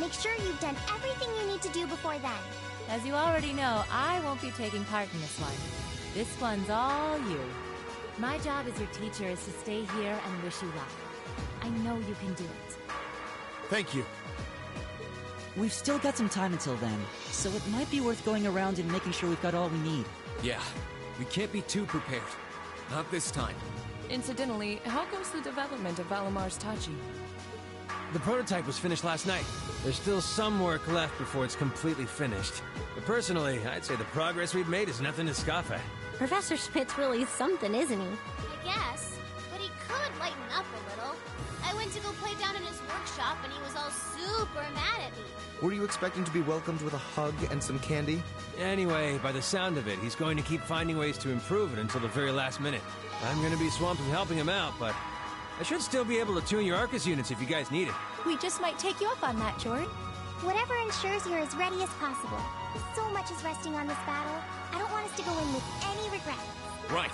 Make sure you've done everything you need to do before then. As you already know, I won't be taking part in this one. This one's all you. My job as your teacher is to stay here and wish you luck. I know you can do it. Thank you. We've still got some time until then, so it might be worth going around and making sure we've got all we need. Yeah, we can't be too prepared. Not this time. Incidentally, how goes the development of Valamar's Tachi? The prototype was finished last night. There's still some work left before it's completely finished. But personally, I'd say the progress we've made is nothing to scoff at. Professor Schmidt's really something, isn't he? I guess, but he could lighten up a little. I went to go play down in his workshop and he was all super mad at me. Were you expecting to be welcomed with a hug and some candy? Anyway, by the sound of it, he's going to keep finding ways to improve it until the very last minute. I'm going to be swamped with helping him out, but I should still be able to tune your Arcus units if you guys need it. We just might take you up on that, Jordan. Whatever ensures you're as ready as possible. So much is resting on this battle. I don't want us to go in with any regrets. Right.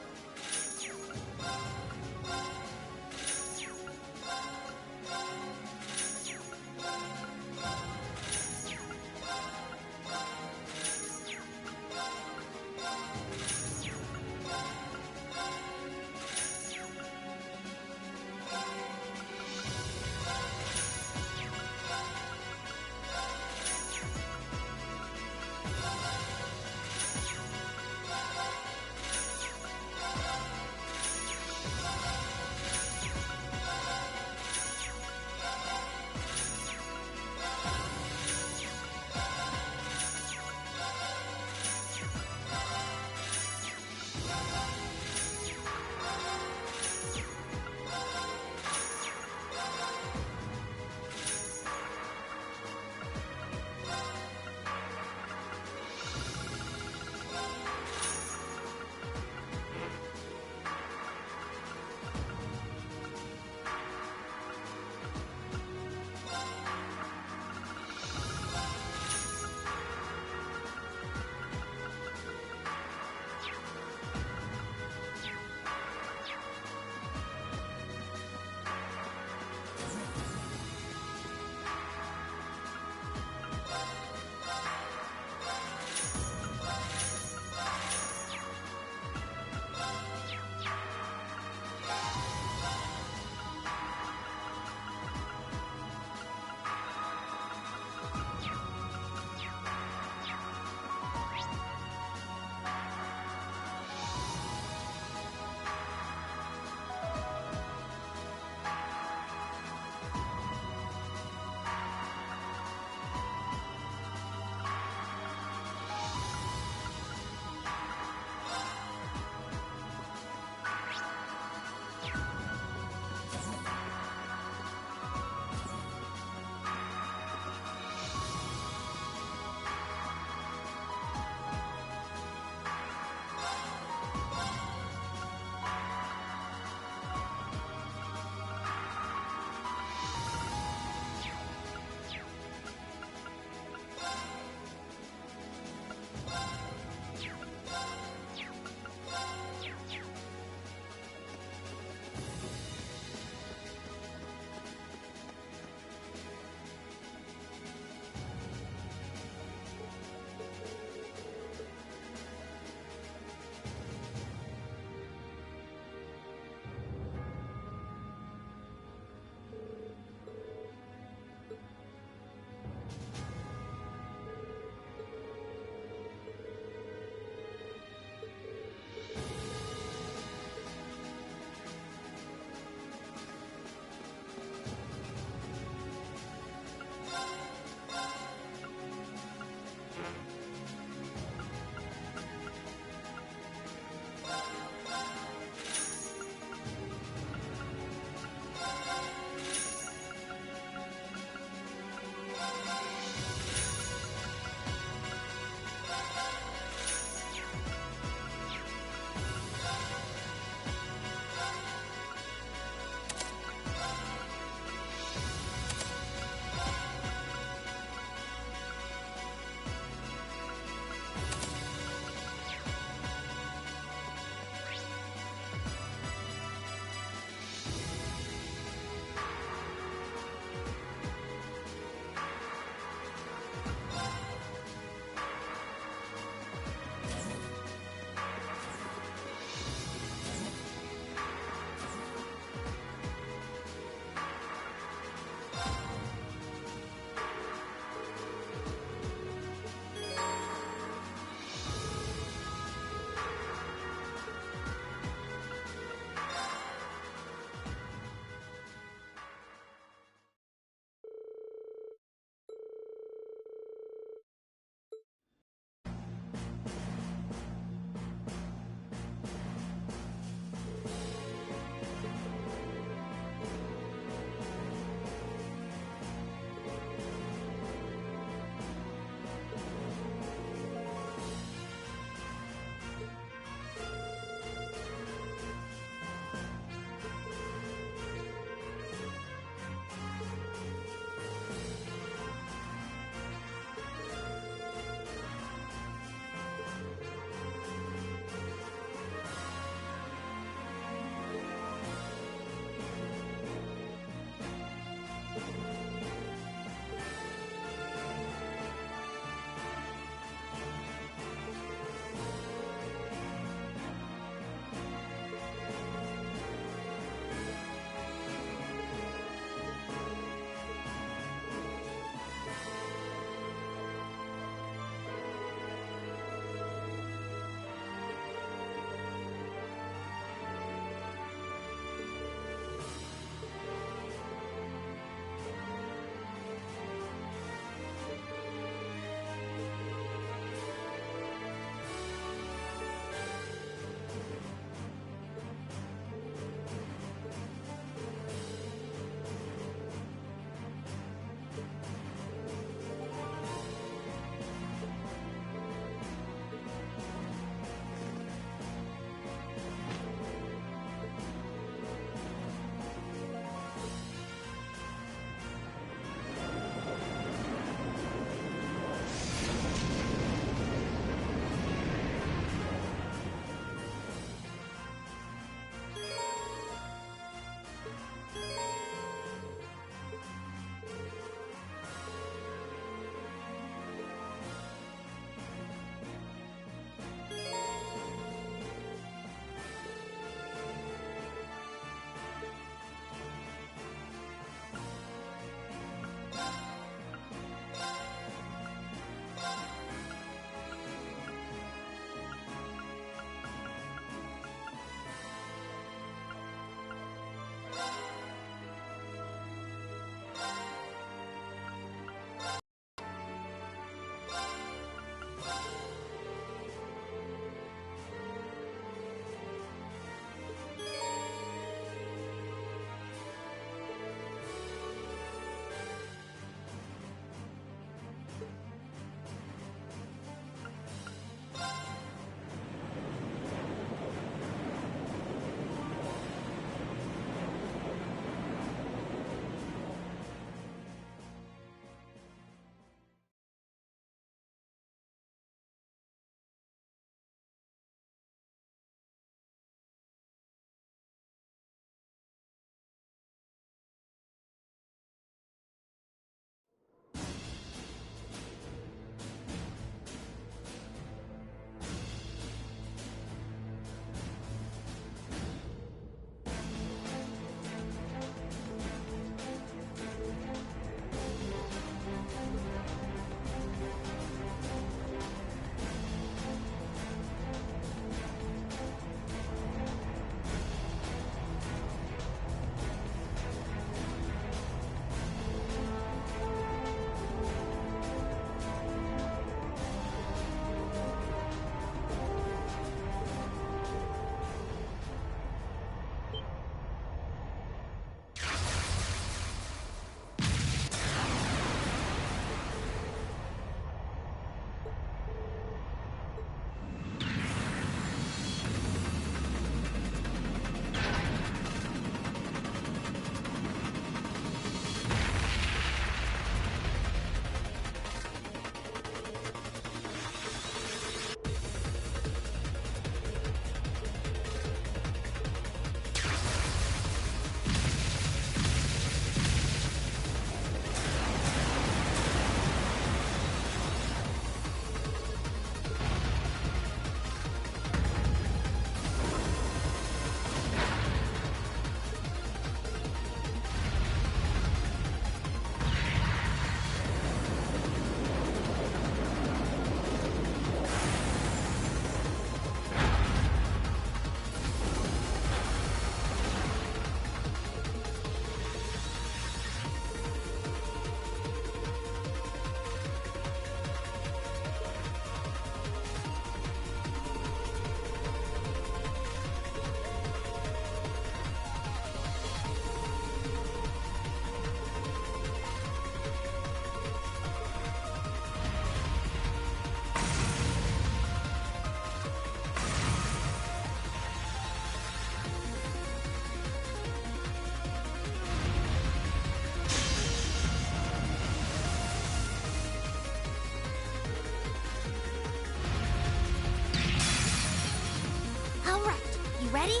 ready?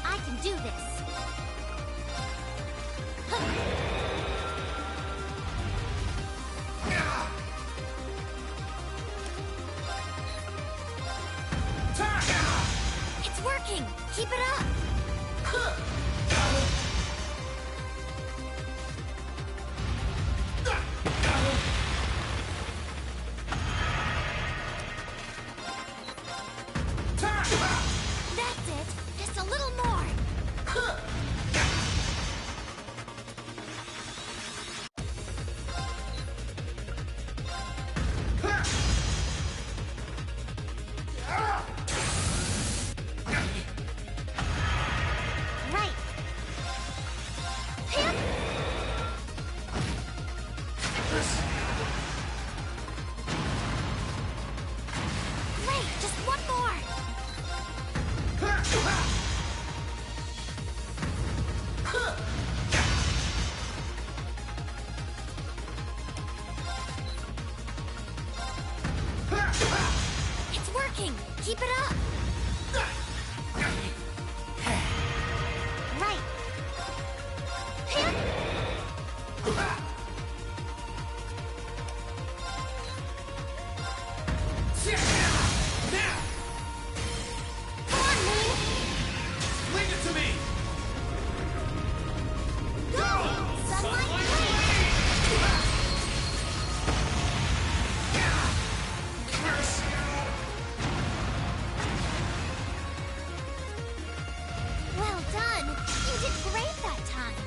I can do this. It's working! Keep it up! That's it! Just a little more! Right! Hip! Great! Just one more! It's working! Keep it up! Right! Hip! Come on, Moon! Leave it to me! Go! Sunlight Blade! Well done! You did great that time!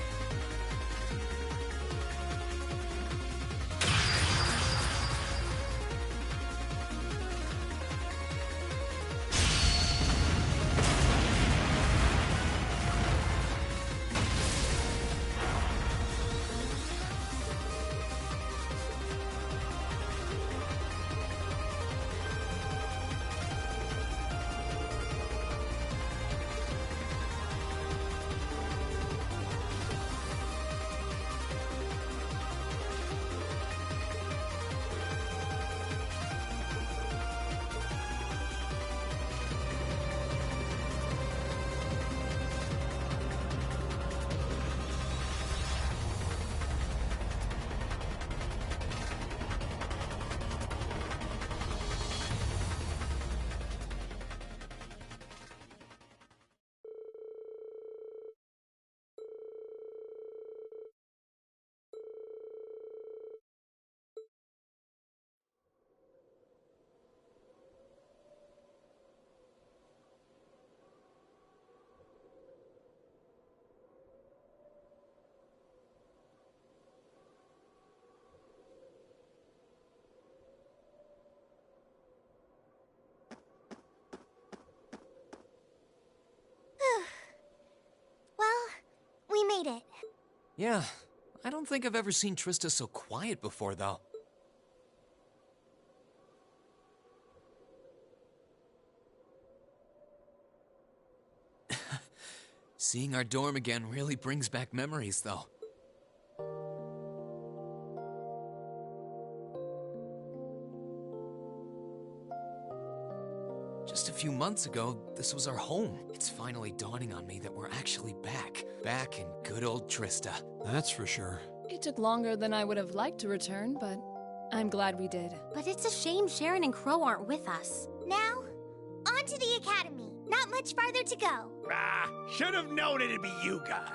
Well, we made it. Yeah, I don't think I've ever seen Trista so quiet before, though. Seeing our dorm again really brings back memories, though. Just a few months ago, this was our home. It's finally dawning on me that we're actually back. Back in good old Trista. That's for sure. It took longer than I would have liked to return, but I'm glad we did. But it's a shame Sharon and Crow aren't with us. Now, on to the academy. Not much farther to go. Ah, should have known it'd be you guys.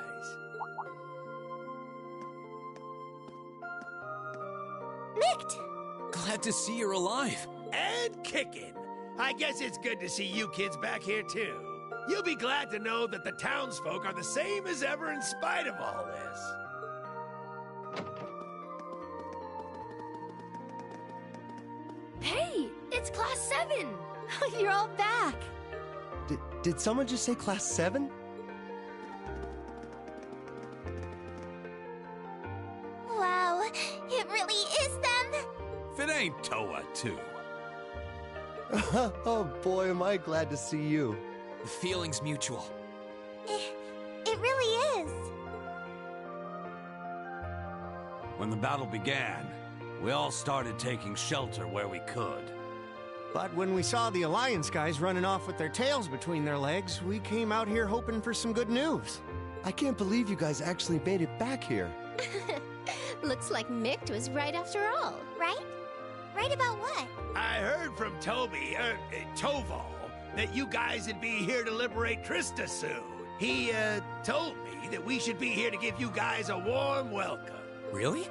Mikt! Glad to see you're alive. And kicking. I guess it's good to see you kids back here, too. You'll be glad to know that the townsfolk are the same as ever in spite of all this. Hey, it's Class 7! You're all back! Did someone just say Class 7? Wow, it really is them! If it ain't Toa, too. Oh boy, am I glad to see you. The feeling's mutual. It really is. When the battle began, we all started taking shelter where we could. But when we saw the Alliance guys running off with their tails between their legs, we came out here hoping for some good news. I can't believe you guys actually made it back here. Looks like Mick was right after all. Right? Right about what? I heard from Toval, that you guys would be here to liberate Trista soon. He, told me that we should be here to give you guys a warm welcome. Really?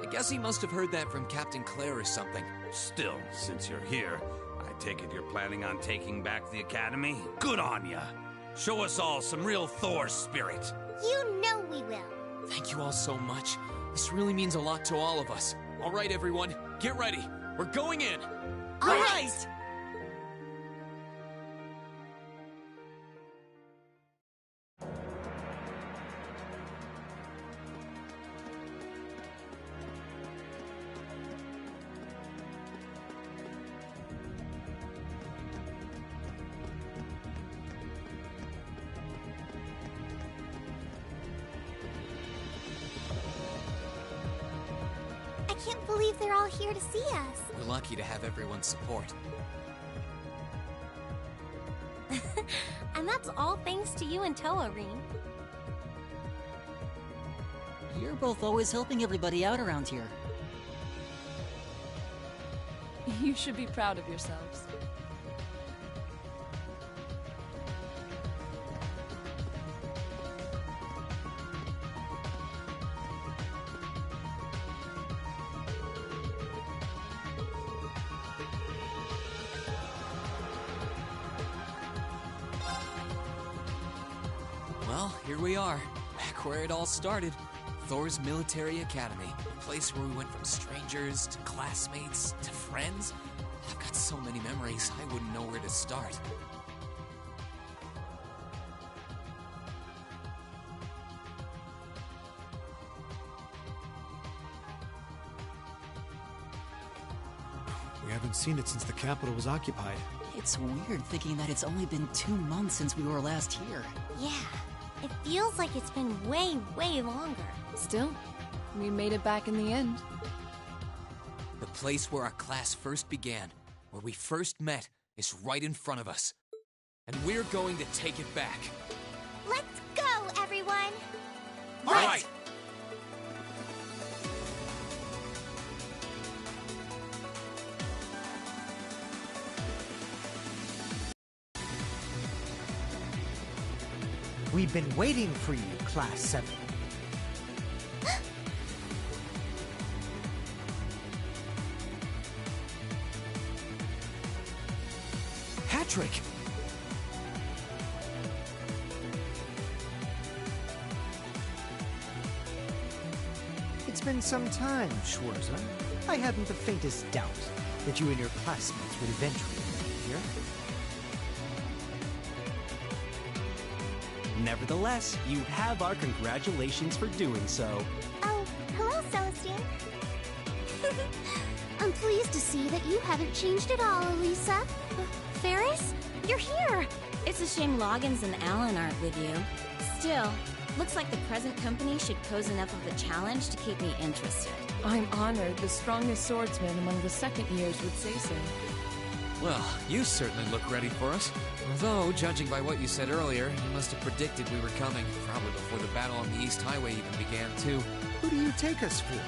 I guess he must have heard that from Captain Claire or something. Still, since you're here, I take it you're planning on taking back the Academy? Good on ya! Show us all some real Thor spirit. You know we will. Thank you all so much. This really means a lot to all of us. All right, everyone, get ready. We're going in. All right. I can't believe they're all here to see us. We're lucky to have everyone's support. And that's all thanks to you and Toa, Reem. You're both always helping everybody out around here. You should be proud of yourselves. Well, here we are, back where it all started. Thor's Military Academy, a place where we went from strangers to classmates to friends. I've got so many memories, I wouldn't know where to start. We haven't seen it since the capital was occupied. It's weird thinking that it's only been 2 months since we were last here. Yeah, it feels like it's been way, way longer. Still, we made it back in the end. The place where our class first began, where we first met, is right in front of us. And we're going to take it back. Let's go, everyone! All right! We've been waiting for you, Class 7. Patrick! It's been some time, Schwarzer. I hadn't the faintest doubt that you and your classmates would eventually be here. Nevertheless, you have our congratulations for doing so. Oh, hello, Celestine. I'm pleased to see that you haven't changed at all, Elisa. Ferris? You're here! It's a shame Loggins and Alan aren't with you. Still, looks like the present company should pose enough of a challenge to keep me interested. I'm honored the strongest swordsman among the second years would say so. Well, you certainly look ready for us. Although, judging by what you said earlier, you must have predicted we were coming, probably before the battle on the East Highway even began, too. Who do you take us for?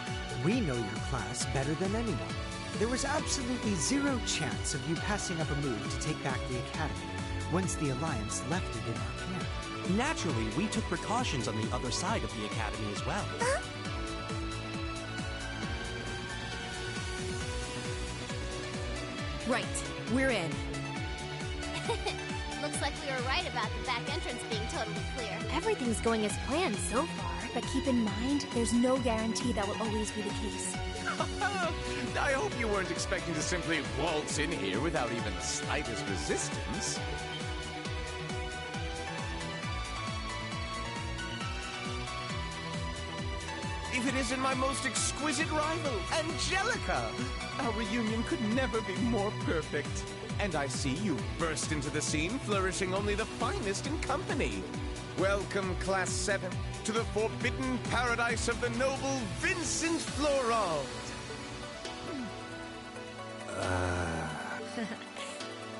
We know your class better than anyone. There was absolutely zero chance of you passing up a move to take back the Academy once the Alliance left it in our camp. Naturally, we took precautions on the other side of the Academy as well. Huh? Right, we're in. Looks like we were right about the back entrance being totally clear. Everything's going as planned so far, but keep in mind, there's no guarantee that will always be the case. I hope you weren't expecting to simply waltz in here without even the slightest resistance. If it isn't my most exquisite rival, Angelica! Our reunion could never be more perfect. And I see you burst into the scene, flourishing only the finest in company. Welcome, Class 7, to the forbidden paradise of the noble Vincent Florald.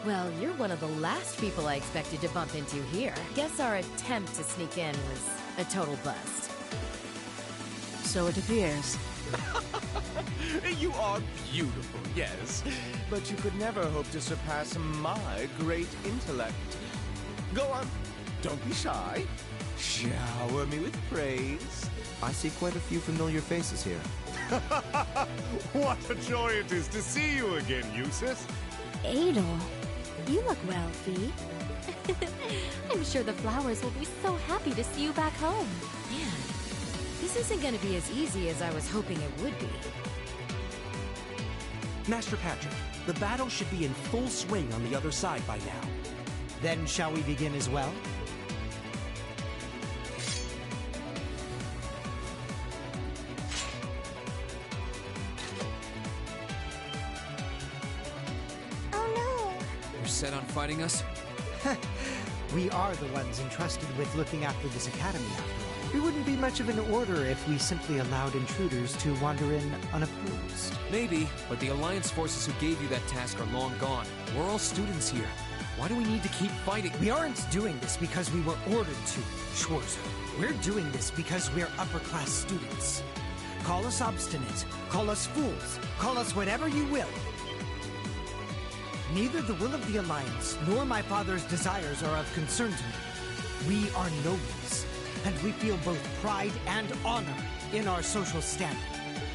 Well, you're one of the last people I expected to bump into here. Guess our attempt to sneak in was a total bust. So it appears. You are beautiful, yes, but you could never hope to surpass my great intellect. Go on, don't be shy. Shower me with praise. I see quite a few familiar faces here. What a joy it is to see you again, Eustace. Adel, you look well, Fee. I'm sure the flowers will be so happy to see you back home. Man, this isn't going to be as easy as I was hoping it would be. Master Patrick, the battle should be in full swing on the other side by now. Then shall we begin as well? Set on fighting us? We are the ones entrusted with looking after this academy, after all. It wouldn't be much of an order if we simply allowed intruders to wander in unopposed. Maybe, but the Alliance forces who gave you that task are long gone. We're all students here. Why do we need to keep fighting? We aren't doing this because we were ordered to, Schwarzer. We're doing this because we're upper-class students. Call us obstinate, call us fools, call us whatever you will. Neither the will of the Alliance nor my father's desires are of concern to me. We are nobles, and we feel both pride and honor in our social standing.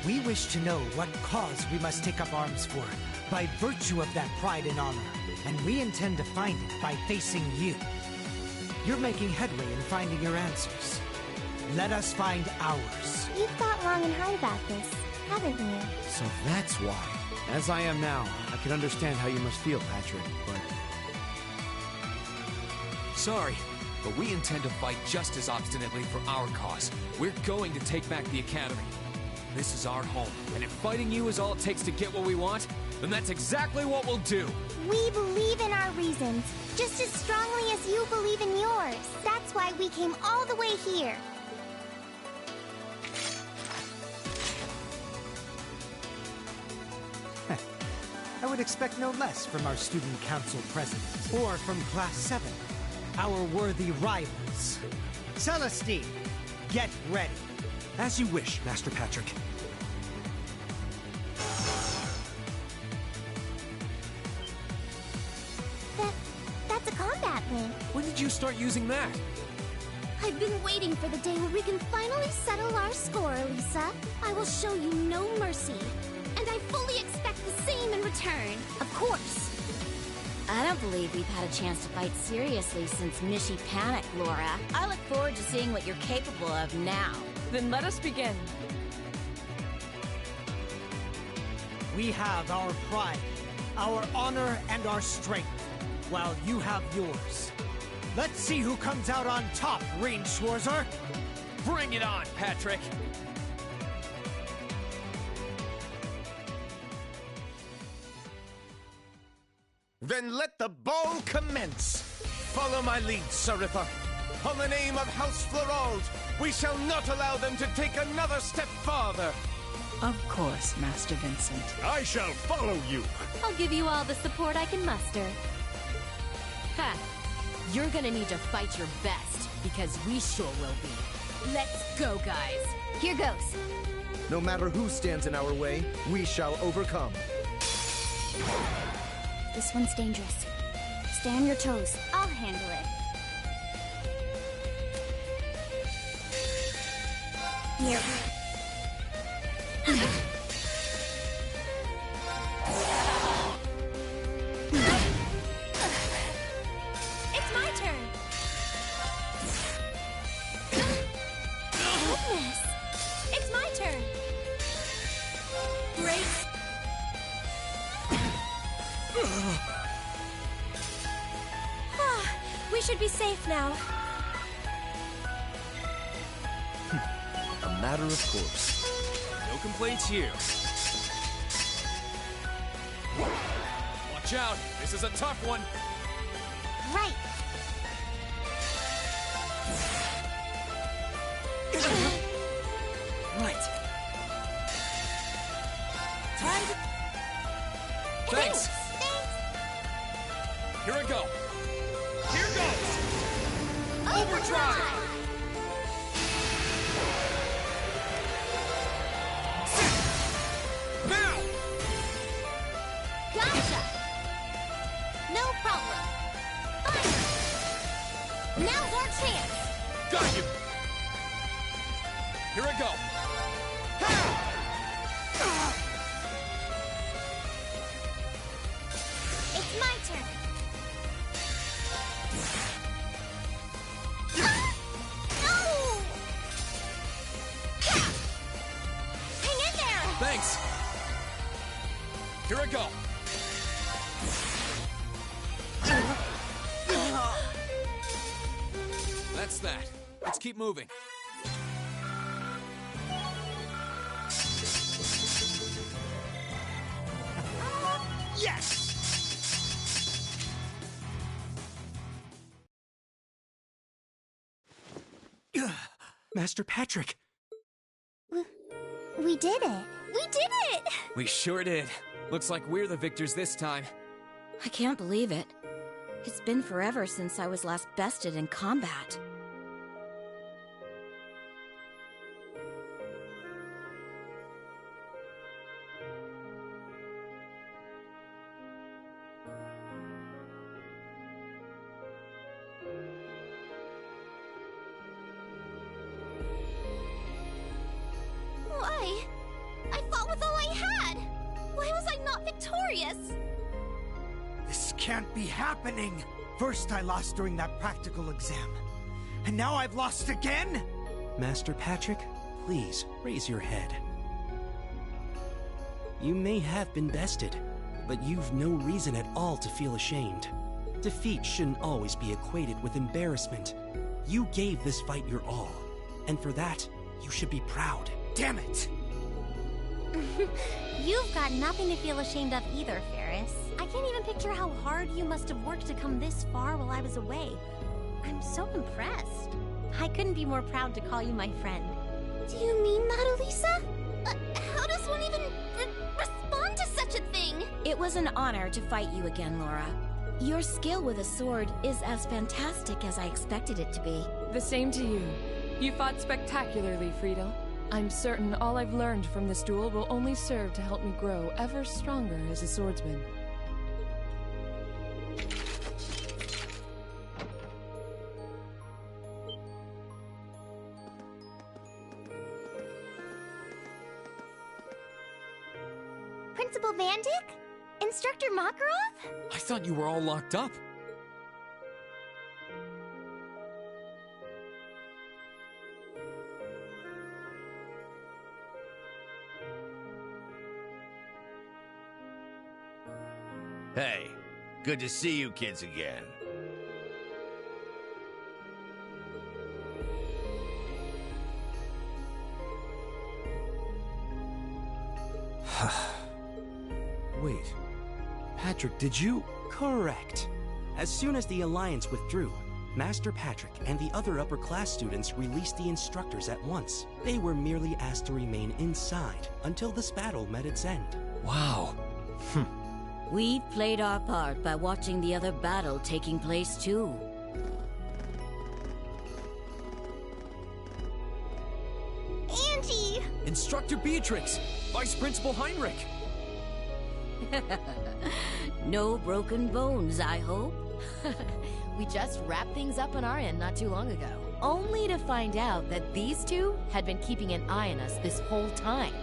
We wish to know what cause we must take up arms for, by virtue of that pride and honor, and we intend to find it by facing you. You're making headway in finding your answers. Let us find ours. You've thought long and hard about this, haven't you? So that's why. As I am now, I can understand how you must feel, Patrick, but... Sorry, but we intend to fight just as obstinately for our cause. We're going to take back the Academy. This is our home, and if fighting you is all it takes to get what we want, then that's exactly what we'll do. We believe in our reasons, just as strongly as you believe in yours. That's why we came all the way here. I would expect no less from our student council president, or from Class 7, our worthy rivals. Celestine, get ready. As you wish, Master Patrick. That's a combat link. When did you start using that? I've been waiting for the day where we can finally settle our score, Lisa. I will show you no mercy. And I fully expect the same in return. Of course. I don't believe we've had a chance to fight seriously since Mishy panicked, Laura. I look forward to seeing what you're capable of now. Then let us begin. We have our pride, our honor, and our strength, while you have yours. Let's see who comes out on top, Rain Schwarzer. Bring it on, Patrick. Then let the ball commence. Follow my lead, Sarippa. On the name of House Florald, we shall not allow them to take another step farther. Of course, Master Vincent. I shall follow you. I'll give you all the support I can muster. Ha! You're gonna need to fight your best, because we sure will be. Let's go, guys. Here goes. No matter who stands in our way, we shall overcome. This one's dangerous. Stay on your toes. I'll handle it. Here. It's my turn. Goodness. It's my turn. Great. We should be safe now. A matter of course. No complaints here. Watch Watch out! This is a tough one! Right. Right. Time to... Thanks! Here I go! Here goes! Overdrive! Now! Gotcha! No problem. Fire! Now's our chance! Got you! Here I go! It's my turn. No! Hang in there! Thanks! Here I go! That's that. Let's keep moving. Yes! Master Patrick! We did it. We did it! We sure did. Looks like we're the victors this time. I can't believe it. It's been forever since I was last bested in combat. Why? I fought with all I had! Why was I not victorious? This can't be happening! First I lost during that practical exam. And now I've lost again? Master Patrick, please raise your head. You may have been bested, but you've no reason at all to feel ashamed. Defeat shouldn't always be equated with embarrassment. You gave this fight your all, and for that, you should be proud. Damn it! You've got nothing to feel ashamed of either, Ferris. I can't even picture how hard you must have worked to come this far while I was away. I'm so impressed. I couldn't be more proud to call you my friend. Do you mean that, Elisa? How does one even respond to such a thing? It was an honor to fight you again, Laura. Your skill with a sword is as fantastic as I expected it to be. The same to you. You fought spectacularly, Friedel. I'm certain all I've learned from this duel will only serve to help me grow ever stronger as a swordsman. Principal Vandyck? Instructor Makarov? I thought you were all locked up. Hey, good to see you kids again. Wait. Patrick, did you? Correct. As soon as the Alliance withdrew, Master Patrick and the other upper class students released the instructors at once. They were merely asked to remain inside until this battle met its end. Wow. We played our part by watching the other battle taking place too. Angie! Instructor Beatrix! Vice Principal Heinrich! No broken bones, I hope. We just wrapped things up on our end not too long ago, only to find out that these two had been keeping an eye on us this whole time.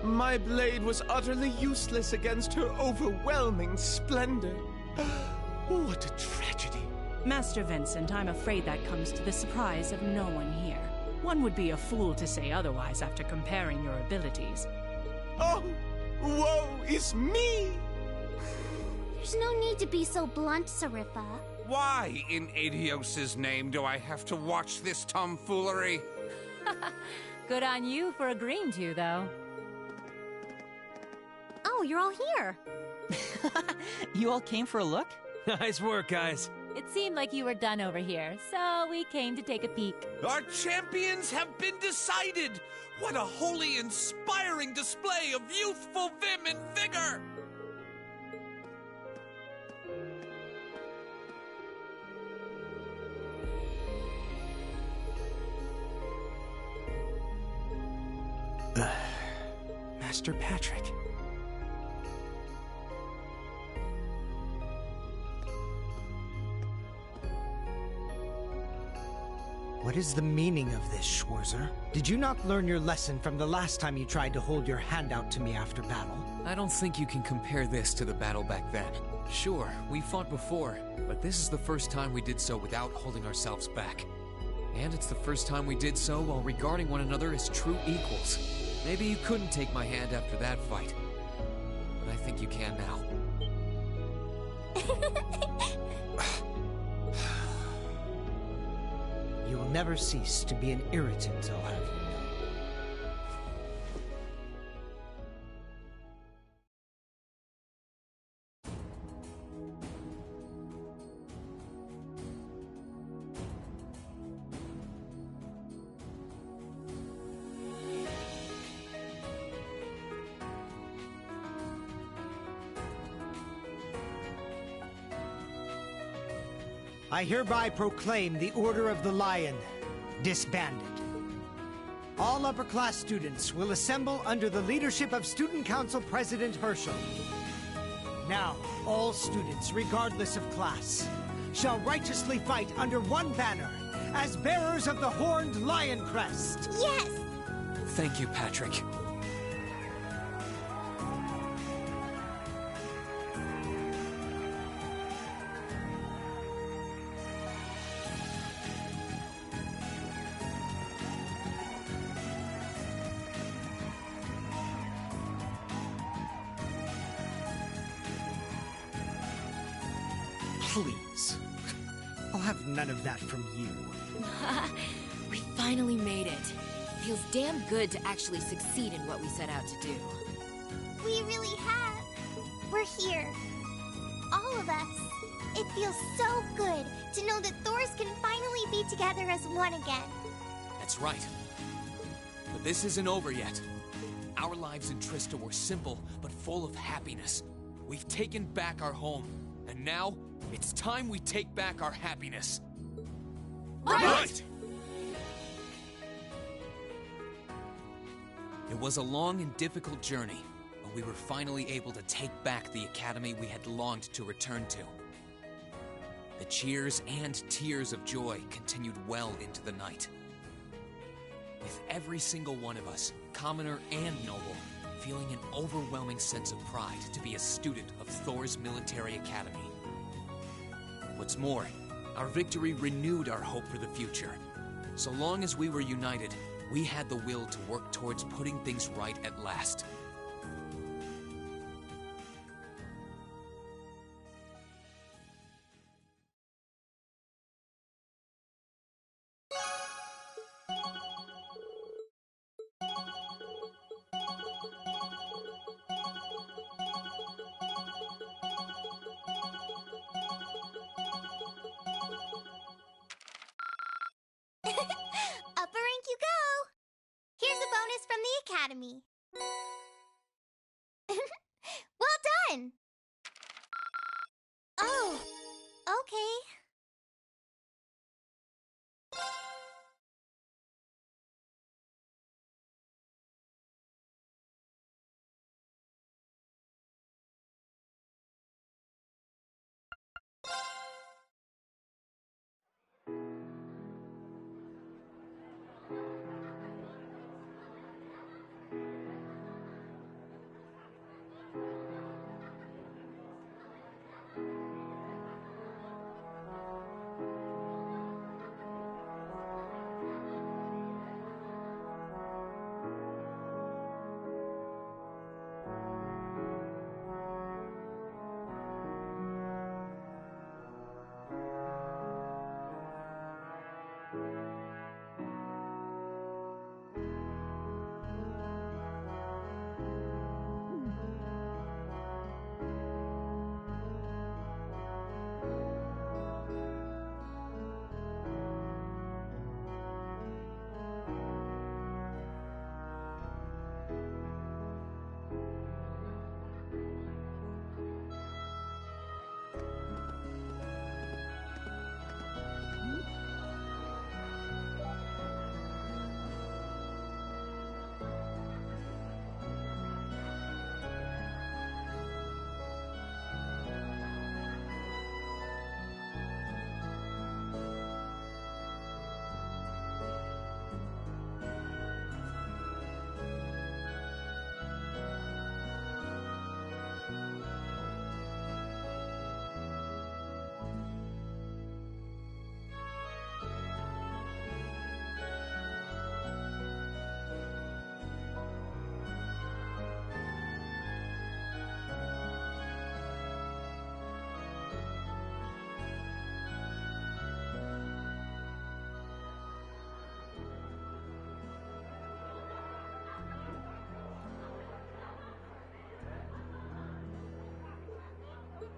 My blade was utterly useless against her overwhelming splendor. What a tragedy. Master Vincent, I'm afraid that comes to the surprise of no one here. One would be a fool to say otherwise after comparing your abilities. Oh, woe is me! There's no need to be so blunt, Sarifa. Why, in Adios's name, do I have to watch this tomfoolery? Good on you for agreeing to, though. Oh, you're all here. You all came for a look? Nice work, guys. It seemed like you were done over here, so we came to take a peek. Our champions have been decided! What a wholly inspiring display of youthful vim and vigor! Master Patrick. What is the meaning of this, Schwarzer? Did you not learn your lesson from the last time you tried to hold your hand out to me after battle? I don't think you can compare this to the battle back then. Sure, we fought before, but this is the first time we did so without holding ourselves back. And it's the first time we did so while regarding one another as true equals. Maybe you couldn't take my hand after that fight, but I think you can now. You will never cease to be an irritant, I'll have you know. I hereby proclaim the Order of the Lion disbanded. All upperclass students will assemble under the leadership of Student Council President Herschel. Now, all students, regardless of class, shall righteously fight under one banner as bearers of the horned lion crest. Yes! Thank you, Patrick. Please. I'll have none of that from you. We finally made it. Feels damn good to actually succeed in what we set out to do. We really have. We're here. All of us. It feels so good to know that Thors can finally be together as one again. That's right. But this isn't over yet. Our lives in Trista were simple, but full of happiness. We've taken back our home, and now it's time we take back our happiness. Right! It was a long and difficult journey, but we were finally able to take back the academy we had longed to return to. The cheers and tears of joy continued well into the night. With every single one of us, commoner and noble, feeling an overwhelming sense of pride to be a student of Thors Military Academy. What's more, our victory renewed our hope for the future. So long as we were united, we had the will to work towards putting things right at last. Upper rank you go! Here's a bonus from the Academy.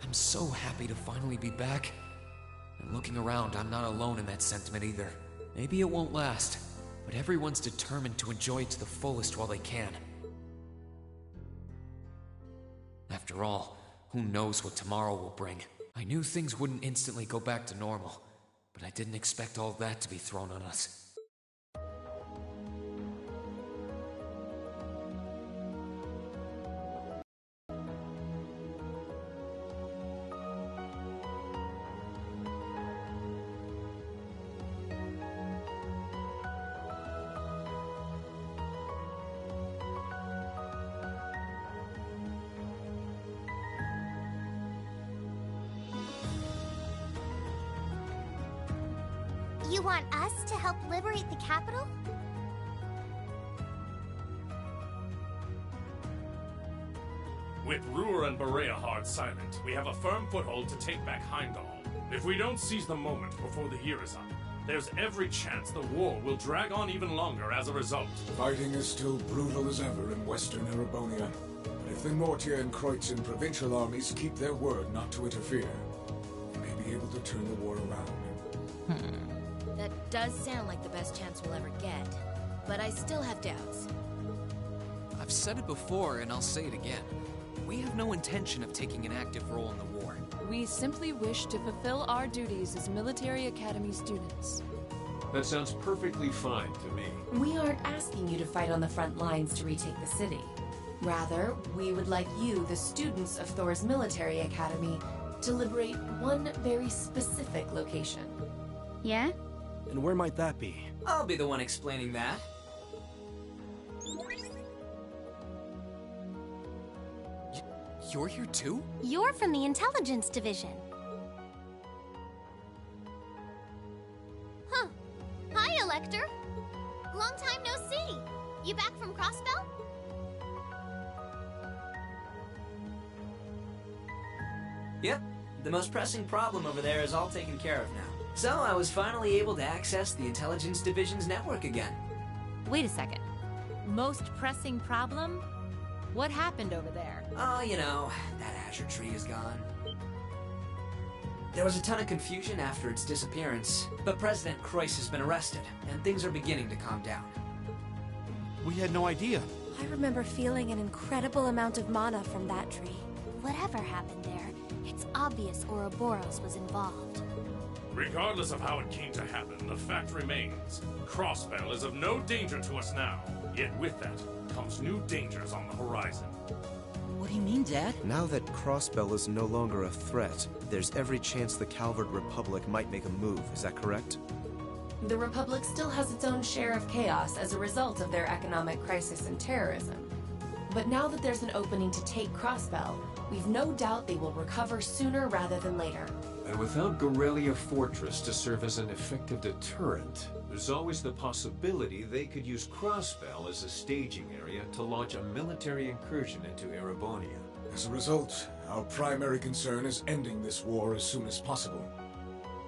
I'm so happy to finally be back. And looking around, I'm not alone in that sentiment either. Maybe it won't last, but everyone's determined to enjoy it to the fullest while they can. After all, who knows what tomorrow will bring? I knew things wouldn't instantly go back to normal, but I didn't expect all that to be thrown on us. You want us to help liberate the capital? With Ruhr and Berea hard silent, we have a firm foothold to take back Heimdall. If we don't seize the moment before the year is up, there's every chance the war will drag on even longer as a result. Fighting is still brutal as ever in western Erebonia. But if the Mortia and Kreutzen provincial armies keep their word not to interfere, they may be able to turn the war around. That does sound like the best chance we'll ever get, but I still have doubts. I've said it before, and I'll say it again. We have no intention of taking an active role in the war. We simply wish to fulfill our duties as military academy students. That sounds perfectly fine to me. We aren't asking you to fight on the front lines to retake the city. Rather, we would like you, the students of Thor's military academy, to liberate one very specific location. Yeah? And where might that be? I'll be the one explaining that. You're here too? You're from the intelligence division. Huh. Hi, Elector. Long time no see. You back from Crossbell? Yep. The most pressing problem over there is all taken care of now. So I was finally able to access the Intelligence Division's network again. Wait a second. Most pressing problem? What happened over there? Oh, you know, that Azure tree is gone. There was a ton of confusion after its disappearance, but President Kreuss has been arrested, and things are beginning to calm down. We had no idea. I remember feeling an incredible amount of mana from that tree. Whatever happened there, it's obvious Ouroboros was involved. Regardless of how it came to happen, the fact remains. Crossbell is of no danger to us now. Yet with that comes new dangers on the horizon. What do you mean, Dad? Now that Crossbell is no longer a threat, there's every chance the Calvard Republic might make a move, is that correct? The Republic still has its own share of chaos as a result of their economic crisis and terrorism. But now that there's an opening to take Crossbell, we've no doubt they will recover sooner rather than later. And without Gorelia Fortress to serve as an effective deterrent, there's always the possibility they could use Crossbell as a staging area to launch a military incursion into Erebonia. As a result, our primary concern is ending this war as soon as possible.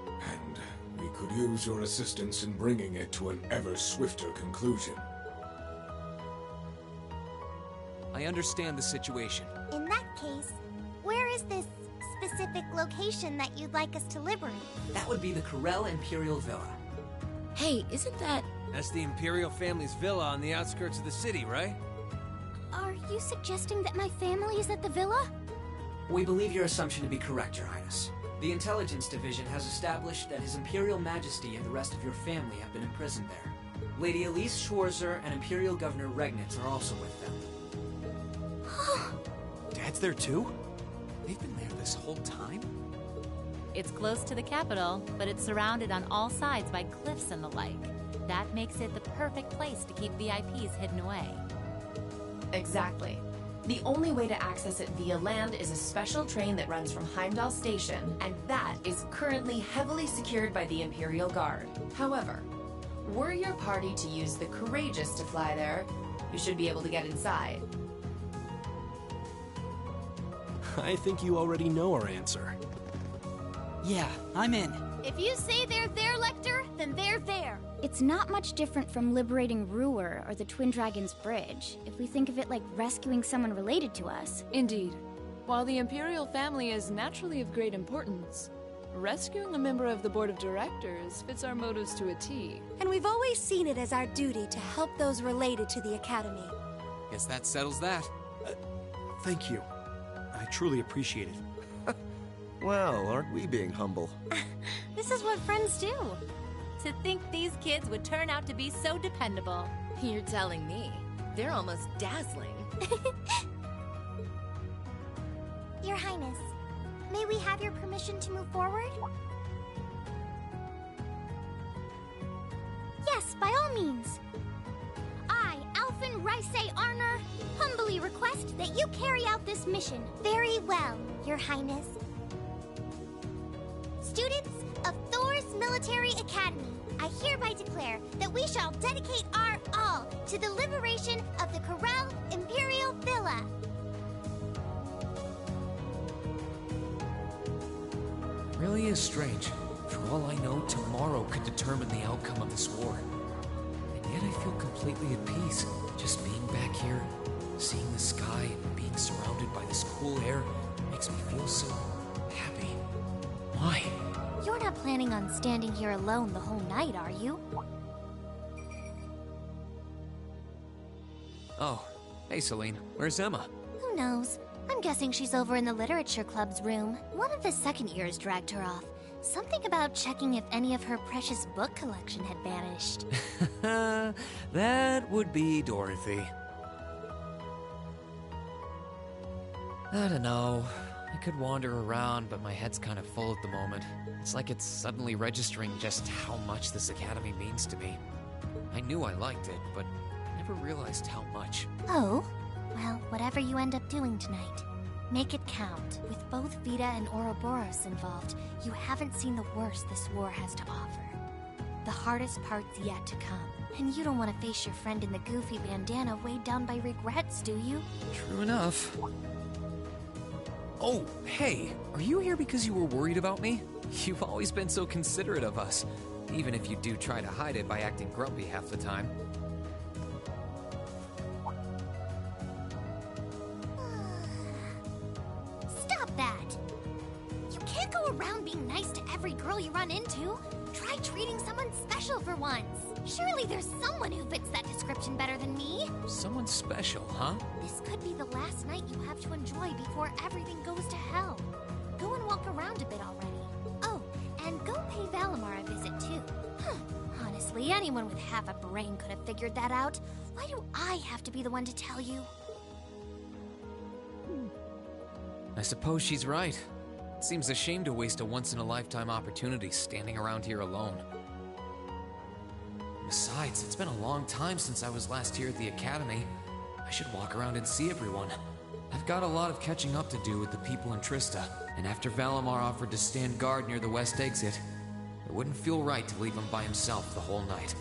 And we could use your assistance in bringing it to an ever swifter conclusion. I understand the situation. In that case, where is this specific location that you'd like us to liberate? That would be the Corel Imperial Villa. Hey, isn't that... That's the Imperial family's villa on the outskirts of the city, right? Are you suggesting that my family is at the villa? We believe your assumption to be correct, Your Highness. The Intelligence Division has established that His Imperial Majesty and the rest of your family have been imprisoned there. Lady Elise Schwarzer and Imperial Governor Regnitz are also with them. Dad's there too? They've been there this whole time? It's close to the capital, but it's surrounded on all sides by cliffs and the like. That makes it the perfect place to keep VIPs hidden away. Exactly. The only way to access it via land is a special train that runs from Heimdall Station, and that is currently heavily secured by the Imperial Guard. However, were your party to use the Courageous to fly there, you should be able to get inside. I think you already know our answer. Yeah, I'm in. If you say they're there, Lecter, then they're there. It's not much different from liberating Ruhr or the Twin Dragons Bridge, if we think of it like rescuing someone related to us. Indeed. While the Imperial family is naturally of great importance, rescuing a member of the board of directors fits our motives to a T. And we've always seen it as our duty to help those related to the Academy. Guess that settles that. Thank you. I truly appreciate it. Well, aren't we being humble? This is what friends do. To think these kids would turn out to be so dependable. You're telling me. They're almost dazzling. Your Highness, may we have your permission to move forward? Yes, by all means. I, Alphen Rice Arner, humbly request that you carry out this mission. Very well, Your Highness. Students of Thor's Military Academy, I hereby declare that we shall dedicate our all to the liberation of the Corel Imperial Villa. Really is strange. For all I know, tomorrow could determine the outcome of this war. And yet I feel completely at peace. Just being back here, seeing the sky, and being surrounded by this cool air makes me feel so happy. Why? You're not planning on standing here alone the whole night, are you? Oh, hey Celine, where's Emma? Who knows? I'm guessing she's over in the Literature Club's room. One of the second years dragged her off. Something about checking if any of her precious book collection had vanished. That would be Dorothy. I don't know. I could wander around, but my head's kind of full at the moment. It's like it's suddenly registering just how much this academy means to me. I knew I liked it, but I never realized how much. Oh? Well, whatever you end up doing tonight, make it count. With both Vita and Ouroboros involved, you haven't seen the worst this war has to offer. The hardest part's yet to come. And you don't want to face your friend in the goofy bandana weighed down by regrets, do you? True enough. Oh, hey, are you here because you were worried about me? You've always been so considerate of us, even if you do try to hide it by acting grumpy half the time. Stop that! You can't go around being nice to every girl you run into. Try treating someone special for once. Surely there's someone who fits that description better than me. Someone special, huh? This could be the last night you have to enjoy before everything goes to hell. Go and walk around a bit already. Oh, and go pay Valimar a visit too. Honestly, anyone with half a brain could have figured that out. Why do I have to be the one to tell you? I suppose she's right. It seems a shame to waste a once-in-a-lifetime opportunity standing around here alone. Besides, it's been a long time since I was last here at the Academy. I should walk around and see everyone. I've got a lot of catching up to do with the people in Trista, and after Valimar offered to stand guard near the west exit, it wouldn't feel right to leave him by himself the whole night.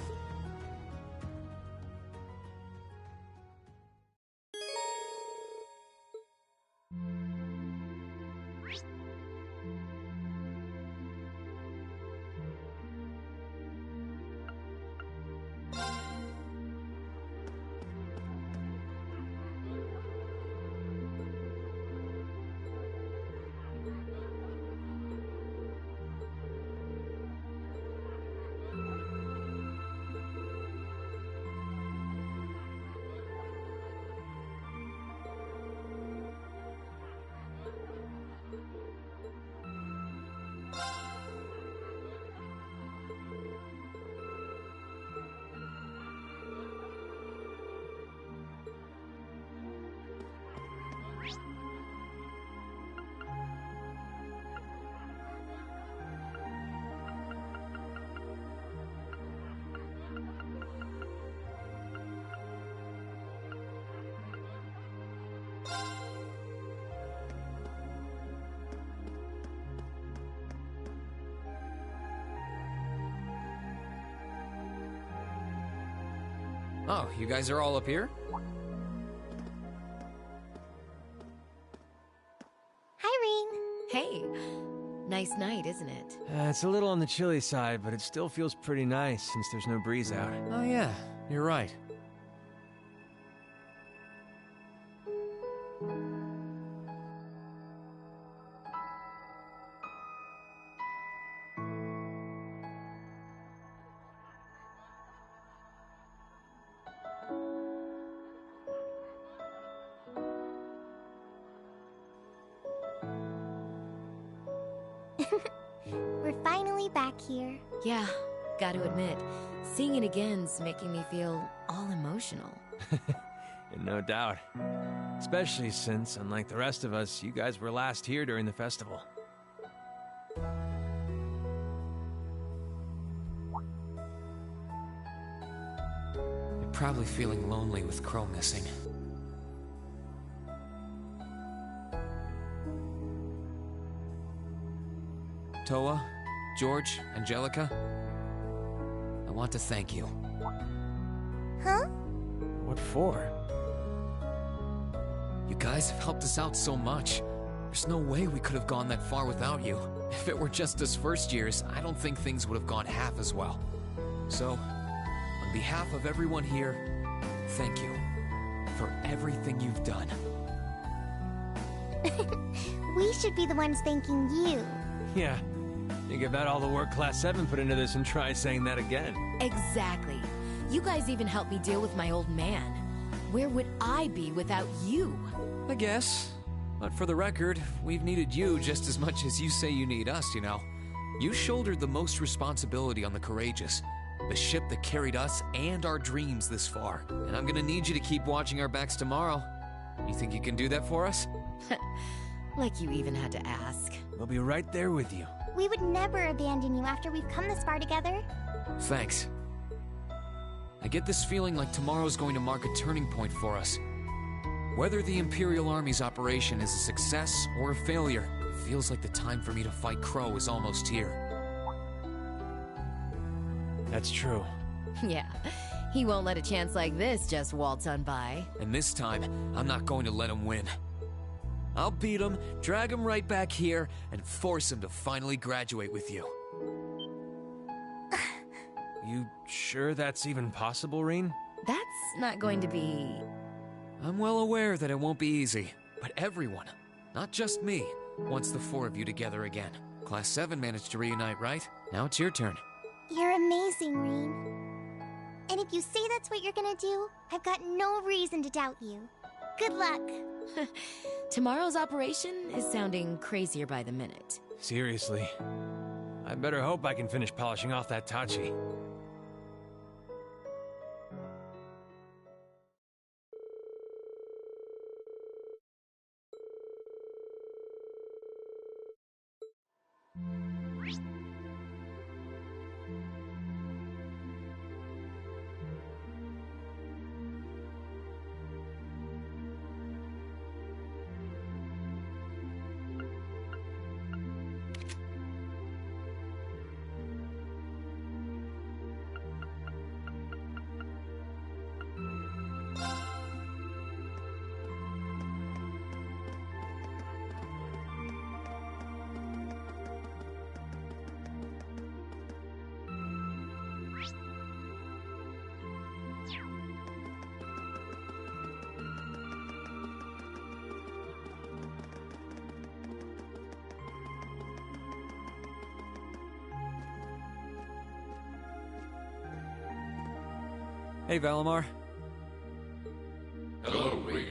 Oh, you guys are all up here? Hi, Reen. Hey. Nice night, isn't it? It's a little on the chilly side, but it still feels pretty nice since there's no breeze out. Oh yeah, you're right. We're finally back here. Yeah, gotta admit, seeing it again's making me feel all emotional. No doubt. Especially since, unlike the rest of us, you guys were last here during the festival. You're probably feeling lonely with Crow missing. Toa, George, Angelica, I want to thank you. Huh? What for? You guys have helped us out so much. There's no way we could have gone that far without you. If it were just us first years, I don't think things would have gone half as well. So, on behalf of everyone here, thank you for everything you've done. We should be the ones thanking you. Yeah. Think about all the work Class 7 put into this and try saying that again. Exactly. You guys even helped me deal with my old man. Where would I be without you? I guess. But for the record, we've needed you just as much as you say you need us, you know. You shouldered the most responsibility on the Courageous, the ship that carried us and our dreams this far. And I'm gonna need you to keep watching our backs tomorrow. You think you can do that for us? Like you even had to ask. We'll be right there with you. We would never abandon you after we've come this far together. Thanks. I get this feeling like tomorrow's going to mark a turning point for us. Whether the Imperial Army's operation is a success or a failure, it feels like the time for me to fight Crow is almost here. That's true. Yeah, he won't let a chance like this just waltz on by. And this time, I'm not going to let him win. I'll beat him, drag him right back here, and force him to finally graduate with you. You sure that's even possible, Reen? That's not going to be... I'm well aware that it won't be easy, but everyone, not just me, wants the four of you together again. Class 7 managed to reunite, right? Now it's your turn. You're amazing, Reen. And if you say that's what you're gonna do, I've got no reason to doubt you. Good luck. Tomorrow's operation is sounding crazier by the minute. Seriously. I better hope I can finish polishing off that Tachi. Hey, Valimar. Hello, Reed.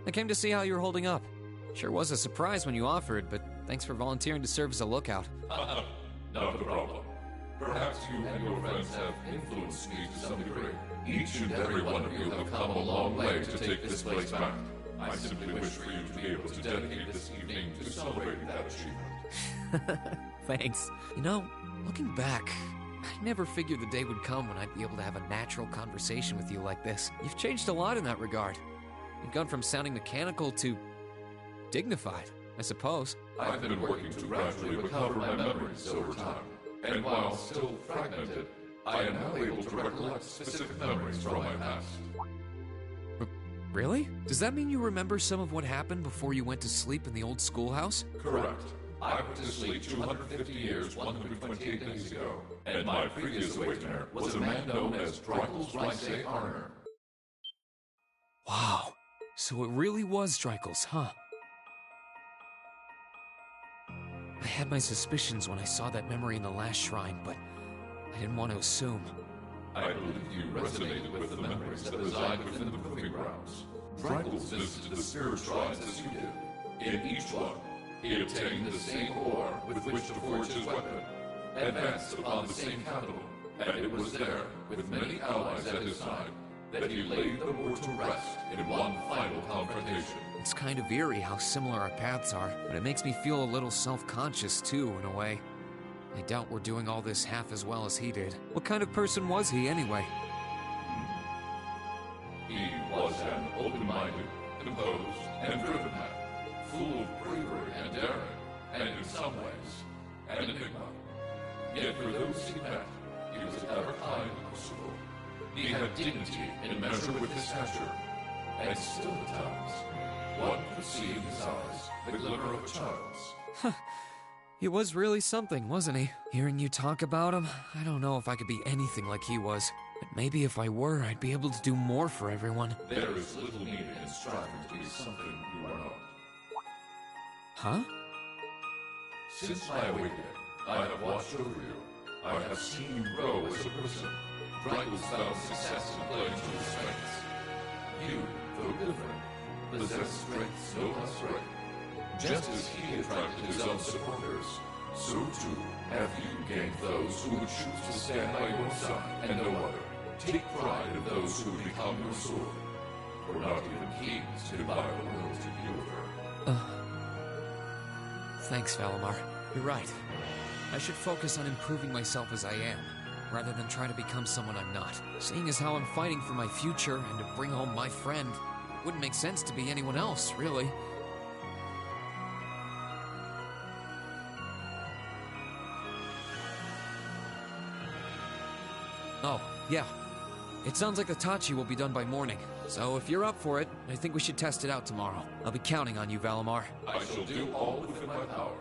I came to see how you're holding up. Sure was a surprise when you offered, but thanks for volunteering to serve as a lookout. Not a problem. Perhaps you and your friends have influenced me to some degree. Each and every one of you have come a long way to take this place back. I simply wish for you to be able to dedicate this evening to celebrating that achievement. Thanks. You know, looking back, I never figured the day would come when I'd be able to have a natural conversation with you like this. You've changed a lot in that regard. You've gone from sounding mechanical to dignified, I suppose. I've been working to gradually recover my memories over time, and while still fragmented, I am now able to recollect specific memories from my past. Really? Does that mean you remember some of what happened before you went to sleep in the old schoolhouse? Correct. I went to sleep 250 years, 128 days ago, and my previous awakener was a man known as Drykel's Ricey Arner. Wow. So it really was Drykel's, huh? I had my suspicions when I saw that memory in the last shrine, but I didn't want to assume. I believe you resonated with the memories that reside within the proving grounds. Drykel's visited the spirit shrines as you did. In each one, He obtained the same ore with which to forge his weapon, advanced upon the same capital, and it was there, with many allies at his side, that he laid the war to rest in one final confrontation. It's kind of eerie how similar our paths are, but it makes me feel a little self-conscious too, in a way. I doubt we're doing all this half as well as he did. What kind of person was he, anyway? He was an open-minded, composed, and driven man, full of bravery and daring, and in some ways, an enigma. Yet for those he met, he was ever kind and merciful. He had dignity in measure with his stature, and still at times, one could see in his eyes the glimmer of a child's. He was really something, wasn't he? Hearing you talk about him, I don't know if I could be anything like he was. But maybe if I were, I'd be able to do more for everyone. There is little need in striving to be something you are not. Huh? Since my awakening, I have watched over you. I have seen you grow as a person. Brightles found success in playing to your strengths. You, though different, possess strengths no less great. Just as he attracted his own supporters, so too have you gained those who would choose to stand by your side and no other. Take pride in those who become your sword, for not even kings can buy the will to yield her. Thanks, Valimar. You're right. I should focus on improving myself as I am, rather than try to become someone I'm not. Seeing as how I'm fighting for my future and to bring home my friend, it wouldn't make sense to be anyone else, really. Oh, yeah. It sounds like the Tachi will be done by morning. So if you're up for it, I think we should test it out tomorrow. I'll be counting on you, Valimar. I shall do all within my power.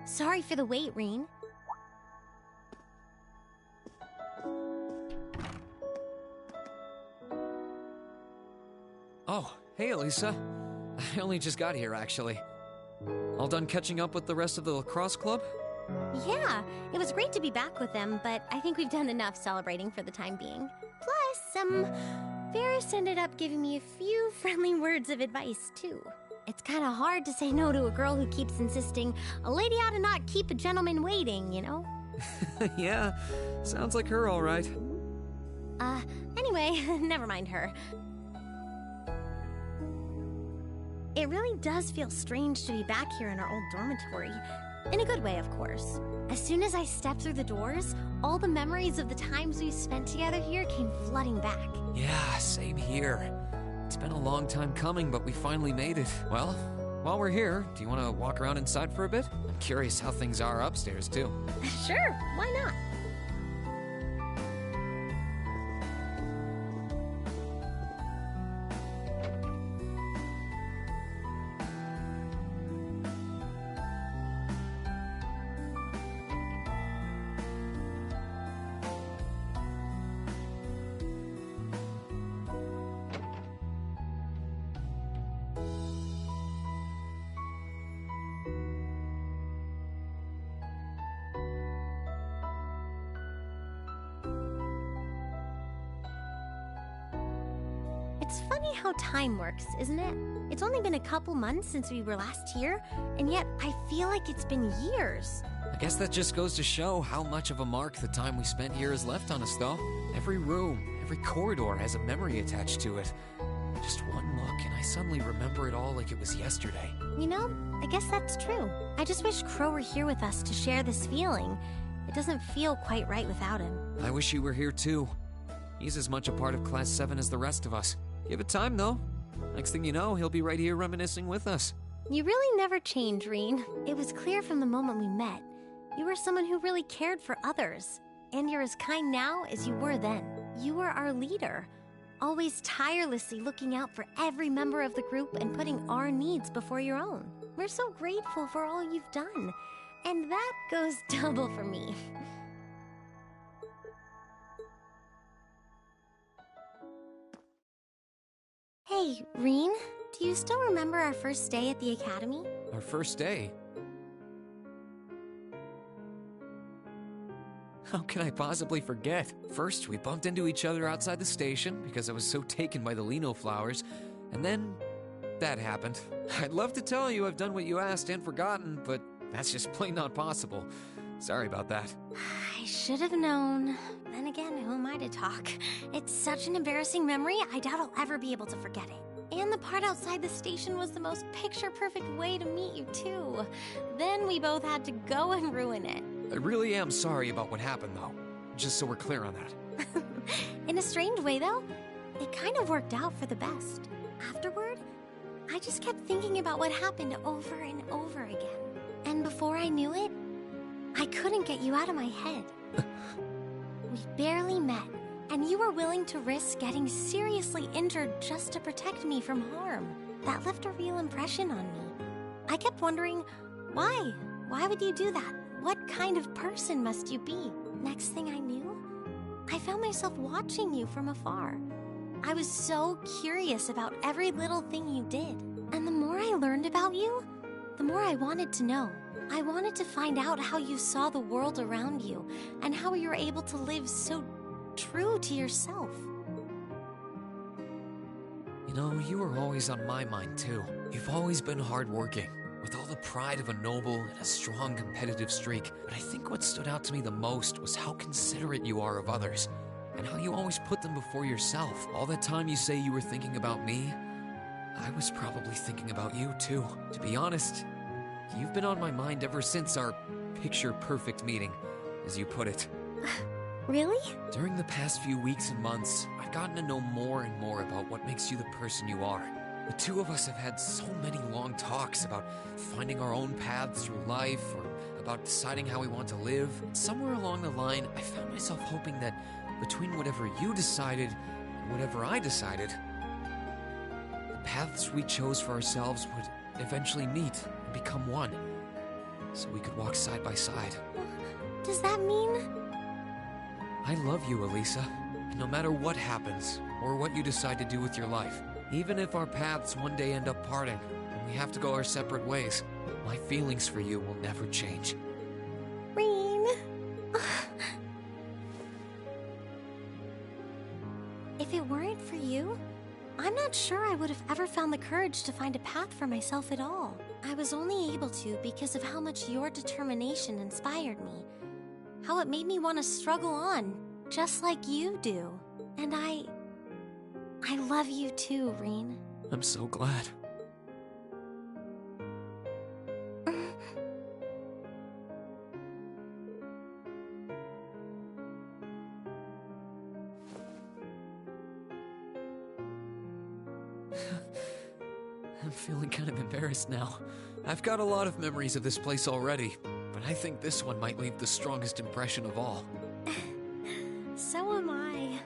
Sorry for the wait, Reen. Oh, hey, Elisa. I only just got here, actually. All done catching up with the rest of the lacrosse club? Yeah, it was great to be back with them, but I think we've done enough celebrating for the time being. Plus, Ferris ended up giving me a few friendly words of advice, too. It's kind of hard to say no to a girl who keeps insisting a lady ought to not keep a gentleman waiting, you know? Yeah, sounds like her all right. Anyway, never mind her. It really does feel strange to be back here in our old dormitory. In a good way, of course. As soon as I stepped through the doors, all the memories of the times we spent together here came flooding back. Yeah, same here. It's been a long time coming, but we finally made it. Well, while we're here, do you want to walk around inside for a bit? I'm curious how things are upstairs, too. Sure, why not? It's funny how time works, isn't it? It's only been a couple months since we were last here, and yet I feel like it's been years. I guess that just goes to show how much of a mark the time we spent here has left on us, though. Every room, every corridor has a memory attached to it. Just one look, and I suddenly remember it all like it was yesterday. You know, I guess that's true. I just wish Crow were here with us to share this feeling. It doesn't feel quite right without him. I wish you were here too. He's as much a part of Class 7 as the rest of us. Give it time, though. Next thing you know, he'll be right here reminiscing with us. You really never change, Reen. It was clear from the moment we met. You were someone who really cared for others. And you're as kind now as you were then. You were our leader, always tirelessly looking out for every member of the group and putting our needs before your own. We're so grateful for all you've done. And that goes double for me. Hey, Reen, do you still remember our first day at the academy? Our first day? How can I possibly forget? First, we bumped into each other outside the station because I was so taken by the lino flowers, and then that happened. I'd love to tell you I've done what you asked and forgotten, but that's just plain not possible. Sorry about that. I should have known. Then again, who am I to talk? It's such an embarrassing memory, I doubt I'll ever be able to forget it. And the part outside the station was the most picture-perfect way to meet you, too. Then we both had to go and ruin it. I really am sorry about what happened, though. Just so we're clear on that. In a strange way, though, it kind of worked out for the best. Afterward, I just kept thinking about what happened over and over again. And before I knew it, I couldn't get you out of my head. We barely met, and you were willing to risk getting seriously injured just to protect me from harm. That left a real impression on me. I kept wondering, why? Why would you do that? What kind of person must you be? Next thing I knew, I found myself watching you from afar. I was so curious about every little thing you did. And the more I learned about you, the more I wanted to know. I wanted to find out how you saw the world around you and how you were able to live so true to yourself. You know, you were always on my mind, too. You've always been hardworking, with all the pride of a noble and a strong competitive streak. But I think what stood out to me the most was how considerate you are of others, and how you always put them before yourself. All that time you say you were thinking about me, I was probably thinking about you, too. To be honest, you've been on my mind ever since our picture-perfect meeting, as you put it. Really? During the past few weeks and months, I've gotten to know more and more about what makes you the person you are. The two of us have had so many long talks about finding our own paths through life, or about deciding how we want to live. And somewhere along the line, I found myself hoping that between whatever you decided and whatever I decided, the paths we chose for ourselves would eventually meet and become one, so we could walk side by side. Does that mean? I love you, Elisa, and no matter what happens, or what you decide to do with your life, even if our paths one day end up parting, and we have to go our separate ways, my feelings for you will never change. Reen. If it weren't for you, I'm not sure I would have ever found the courage to find a path for myself at all. I was only able to because of how much your determination inspired me. How it made me want to struggle on, just like you do. And I love you too, Reen. I'm so glad. I'm feeling kind of embarrassed now. I've got a lot of memories of this place already, but I think this one might leave the strongest impression of all. So am I.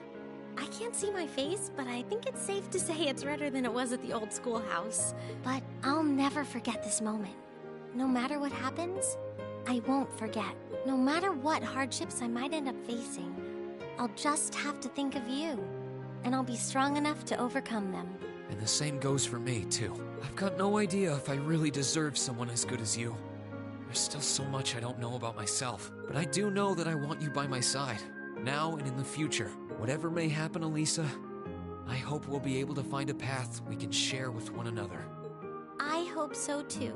I can't see my face, but I think it's safe to say it's redder than it was at the old schoolhouse. But I'll never forget this moment. No matter what happens, I won't forget. No matter what hardships I might end up facing, I'll just have to think of you, and I'll be strong enough to overcome them. And the same goes for me, too. I've got no idea if I really deserve someone as good as you. There's still so much I don't know about myself, but I do know that I want you by my side, now and in the future. Whatever may happen, Elisa, I hope we'll be able to find a path we can share with one another. I hope so, too.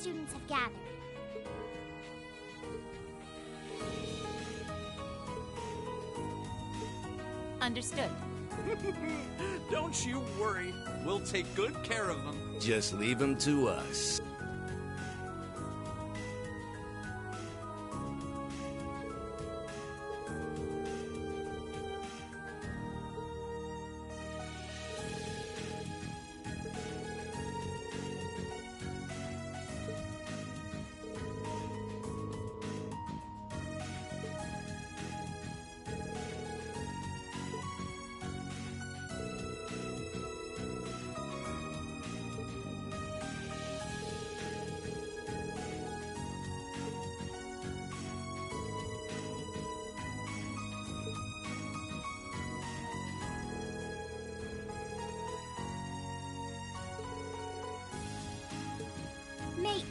students have gathered. Understood. Don't you worry. We'll take good care of them. Just leave them to us.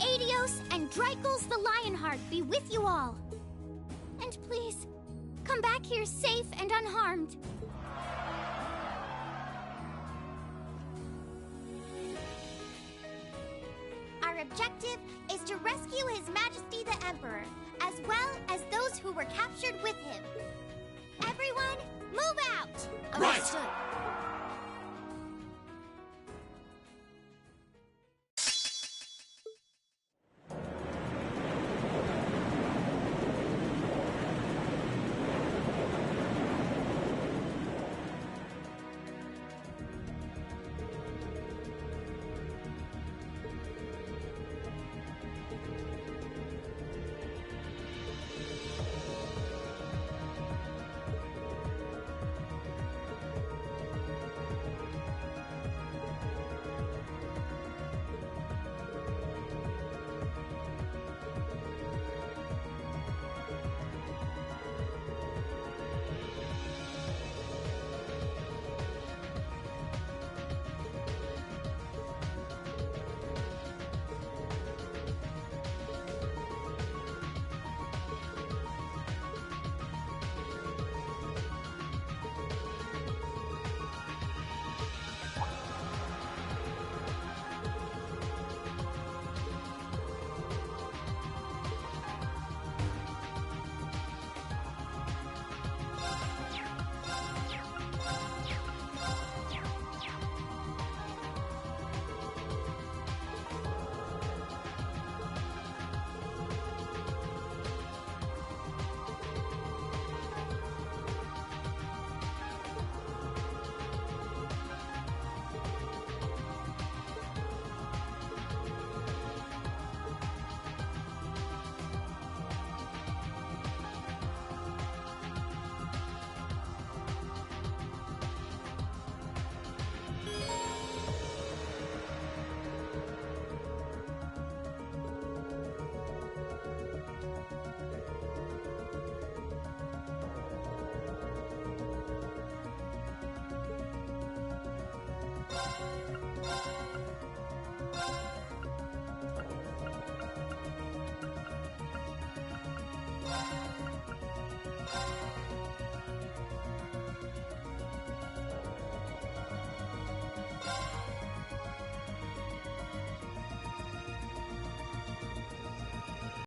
Adios and Dreikel's the Lionheart be with you all. And please, come back here safe and unharmed. Our objective is to rescue His Majesty the Emperor, as well as those who were captured with him. Everyone, move out! Right!